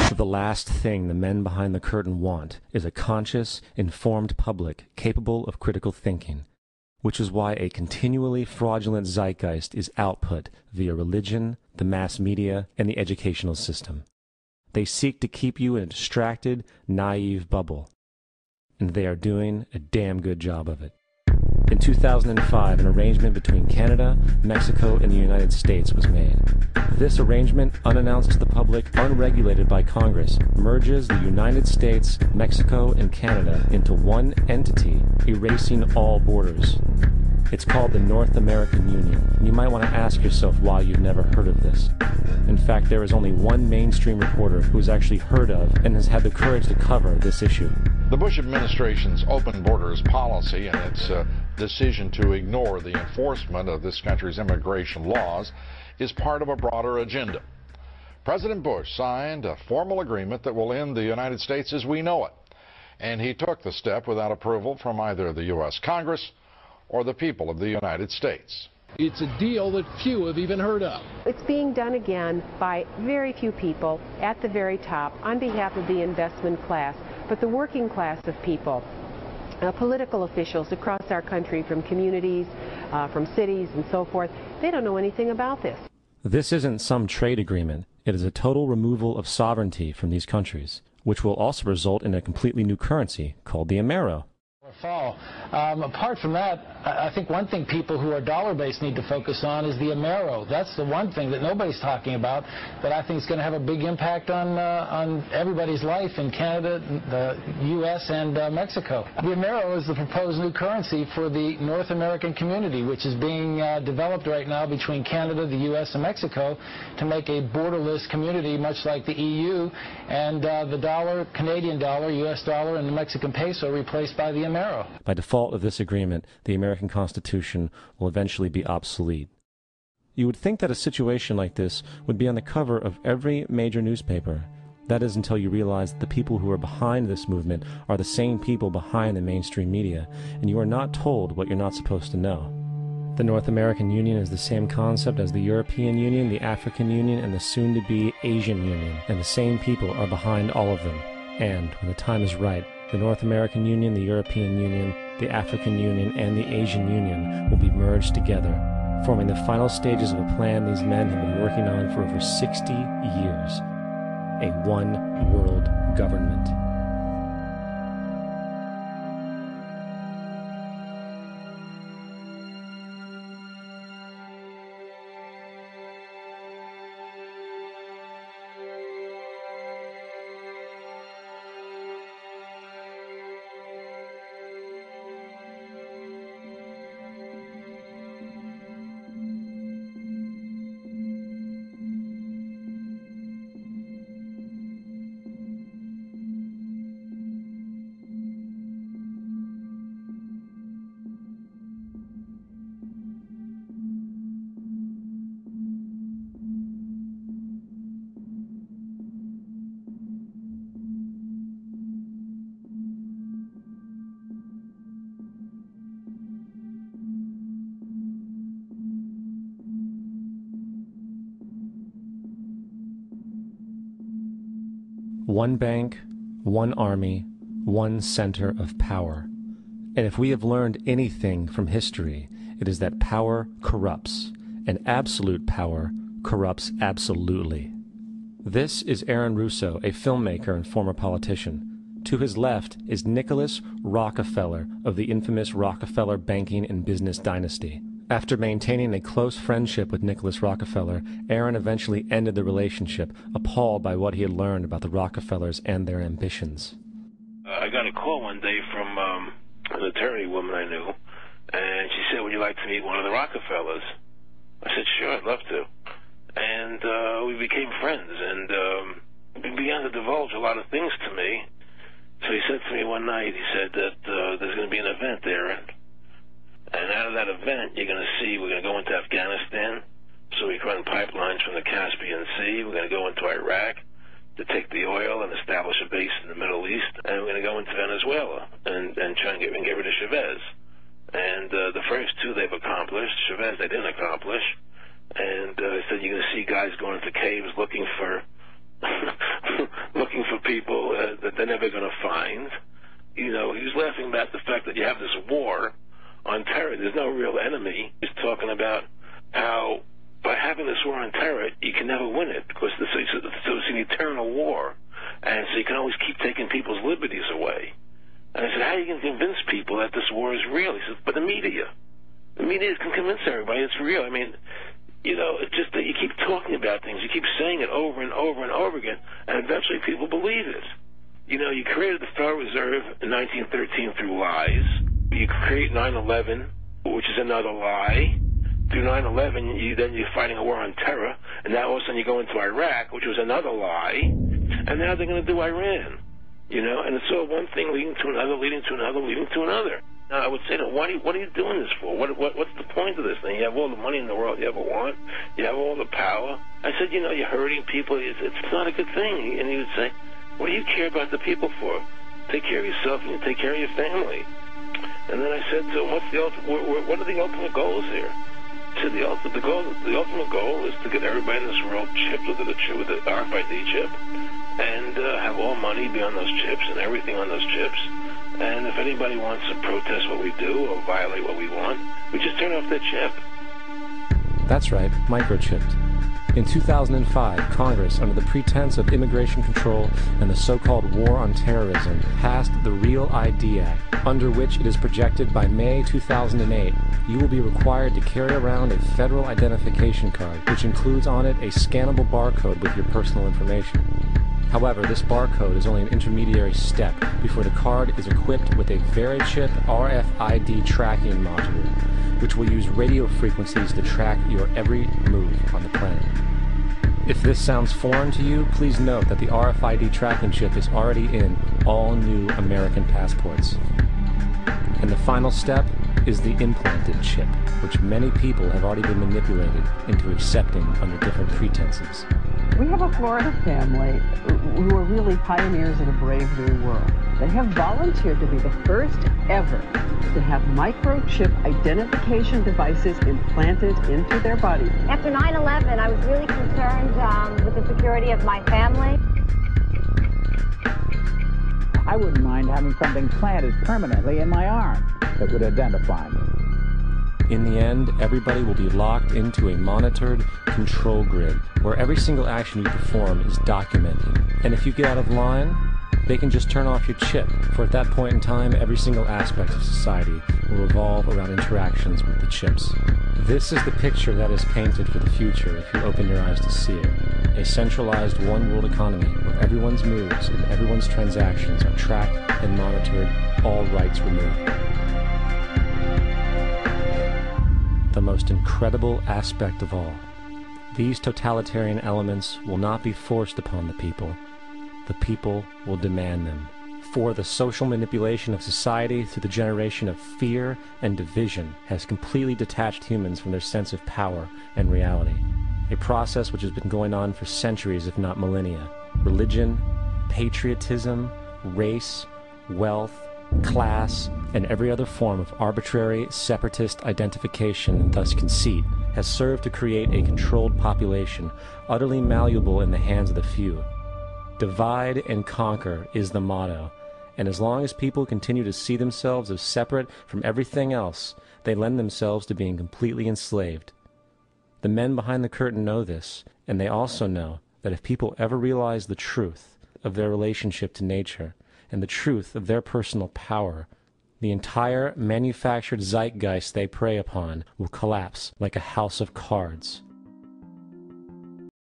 The last thing the men behind the curtain want is a conscious, informed public capable of critical thinking, which is why a continually fraudulent zeitgeist is output via religion, the mass media, and the educational system. They seek to keep you in a distracted, naive bubble, and they are doing a damn good job of it. In 2005, an arrangement between Canada, Mexico, and the United States was made. This arrangement, unannounced to the public, unregulated by Congress, merges the United States, Mexico, and Canada into one entity, erasing all borders. It's called the North American Union, and you might want to ask yourself why you've never heard of this. In fact, there is only one mainstream reporter who has actually heard of and has had the courage to cover this issue. The Bush administration's open borders policy and its decision to ignore the enforcement of this country's immigration laws is part of a broader agenda. President Bush signed a formal agreement that will end the United States as we know it, and he took the step without approval from either the U.S. Congress or the people of the United States. It's a deal that few have even heard of. It's being done again by very few people at the very top on behalf of the investment class, but the working class of people, political officials across our country, from communities, from cities and so forth, they don't know anything about this. This isn't some trade agreement. It is a total removal of sovereignty from these countries, which will also result in a completely new currency called the Amero. Fall. Apart from that, I think one thing people who are dollar-based need to focus on is the Amero. That's the one thing that nobody's talking about that I think is going to have a big impact on everybody's life in Canada, the U.S., and Mexico. The Amero is the proposed new currency for the North American community, which is being developed right now between Canada, the U.S., and Mexico to make a borderless community, much like the EU, and the dollar, Canadian dollar, U.S. dollar, and the Mexican peso replaced by the Amero. By default of this agreement, the American Constitution will eventually be obsolete. You would think that a situation like this would be on the cover of every major newspaper. That is until you realize that the people who are behind this movement are the same people behind the mainstream media, and you are not told what you're not supposed to know. The North American Union is the same concept as the European Union, the African Union, and the soon-to-be Asian Union, and the same people are behind all of them. And, when the time is right, the North American Union, the European Union, the African Union, and the Asian Union will be merged together, forming the final stages of a plan these men have been working on for over 60 years. A one-world government. One bank, one army, one center of power. And if we have learned anything from history, it is that power corrupts, and absolute power corrupts absolutely. This is Aaron Russo, a filmmaker and former politician. To his left is Nicholas Rockefeller of the infamous Rockefeller banking and business dynasty. After maintaining a close friendship with Nicholas Rockefeller, Aaron eventually ended the relationship, appalled by what he had learned about the Rockefellers and their ambitions. I got a call one day from an attorney woman I knew, and she said, "Would you like to meet one of the Rockefellers?" I said, "Sure, I'd love to." And we became friends, and he began to divulge a lot of things to me. So he said to me one night, he said that there's going to be an event there, and out of that event, you're going to see, we're going to go into Afghanistan, so we can run pipelines from the Caspian Sea. We're going to go into Iraq to take the oil and establish a base in the Middle East, and we're going to go into Venezuela and try and get rid of Chavez. And the first two they've accomplished. Chavez they didn't accomplish. And he said you're going to see guys going into caves looking for they're never going to find. You know, he was laughing about the fact that you have this war on terror. There's no real enemy. He's talking about how by having this war on terror, you can never win it because so it's an eternal war. And so you can always keep taking people's liberties away. And I said, how are you going to convince people that this war is real? He said, but the media can convince everybody it's real. I mean, you know, it's just that you keep talking about things. You keep saying it over and over and over again, and eventually people believe it. You know, you created the Federal Reserve in 1913 through lies. You create 9/11, which is another lie. Through 9/11, you're fighting a war on terror, and now all of a sudden you go into Iraq, which was another lie, and now they're going to do Iran. You know, and it's all one thing leading to another, leading to another, leading to another. Now, I would say, what are you doing this for? What's the point of this thing? You have all the money in the world you ever want. You have all the power. I said, you know, you're hurting people. It's not a good thing. And he would say, what do you care about the people for? Take care of yourself and you take care of your family. And then I said to him, what are the ultimate goals here? He said, the ultimate goal is to get everybody in this world chipped with the RFID chip and have all money be on those chips and everything on those chips. And if anybody wants to protest what we do or violate what we want, we just turn off their chip. That's right, microchipped. In 2005, Congress, under the pretense of immigration control and the so-called war on terrorism, passed the REAL ID Act, under which it is projected by May 2008, you will be required to carry around a federal identification card, which includes on it a scannable barcode with your personal information. However, this barcode is only an intermediary step before the card is equipped with a VeriChip RFID tracking module, which will use radio frequencies to track your every move on the planet. If this sounds foreign to you, please note that the RFID tracking chip is already in all new American passports. And the final step is the implanted chip, which many people have already been manipulated into accepting under different pretenses. We have a Florida family who are really pioneers in a brave new world. They have volunteered to be the first ever to have microchip identification devices implanted into their body. After 9/11, I was really concerned with the security of my family. I wouldn't mind having something planted permanently in my arm that would identify me. In the end, everybody will be locked into a monitored control grid where every single action you perform is documented. And if you get out of line, they can just turn off your chip, for at that point in time, every single aspect of society will revolve around interactions with the chips. This is the picture that is painted for the future if you open your eyes to see it. A centralized one-world economy where everyone's moves and everyone's transactions are tracked and monitored, all rights removed. The most incredible aspect of all, these totalitarian elements will not be forced upon the people. The people will demand them. For the social manipulation of society through the generation of fear and division has completely detached humans from their sense of power and reality. A process which has been going on for centuries, if not millennia. Religion, patriotism, race, wealth, class, and every other form of arbitrary, separatist identification and thus conceit has served to create a controlled population, utterly malleable in the hands of the few. Divide and conquer is the motto, and as long as people continue to see themselves as separate from everything else, they lend themselves to being completely enslaved. The men behind the curtain know this, and they also know that if people ever realize the truth of their relationship to nature, and the truth of their personal power, the entire manufactured zeitgeist they prey upon will collapse like a house of cards.